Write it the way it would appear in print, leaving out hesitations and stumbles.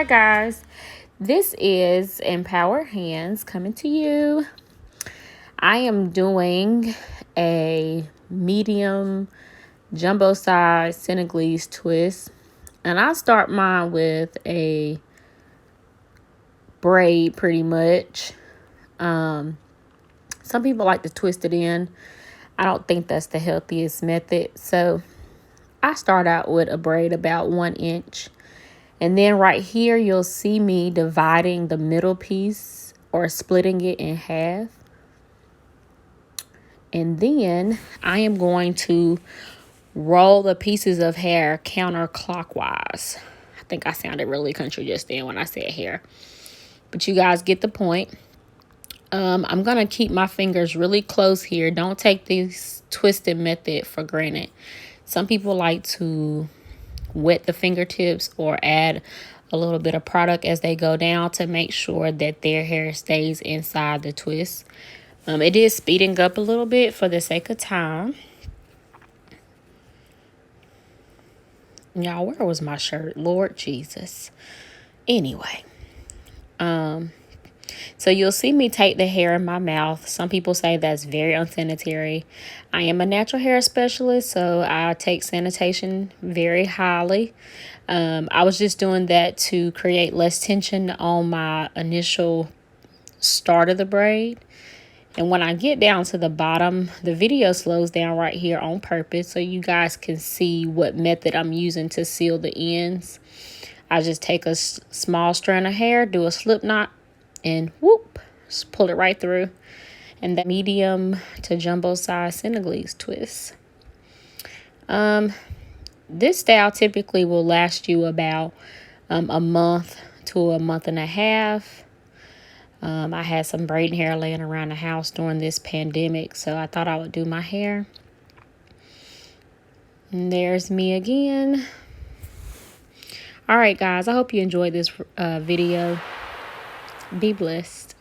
guys, this is Empower Hands coming to you. I am doing a medium jumbo size Senegalese twist, and I start mine with a braid pretty much. Some people like to twist it in. I don't think that's the healthiest method, so I start out with a braid about 1 inch. And then right here, you'll see me dividing the middle piece or splitting it in half. And then I am going to roll the pieces of hair counterclockwise. I think I sounded really country just then when I said hair. But you guys get the point. I'm going to keep my fingers really close here. Don't take this twisted method for granted. Some people like to wet the fingertips or add a little bit of product as they go down to make sure that their hair stays inside the twist. It is speeding up a little bit for the sake of time. Y'all, where was my shirt? Lord Jesus. Anyway, so you'll see me take the hair in my mouth. Some people say that's very unsanitary. I am a natural hair specialist, so I take sanitation very highly. I was just doing that to create less tension on my initial start of the braid. And when I get down to the bottom, the video slows down right here on purpose so you guys can see what method I'm using to seal the ends. I just take a small strand of hair, do a slip knot, and whoop, just pull it right through. And the medium to jumbo size Senegalese twist. This style typically will last you about a month to a month and a half. I had some braiding hair laying around the house during this pandemic, so I thought I would do my hair. And there's me again. All right, guys, I hope you enjoyed this video. Be blessed.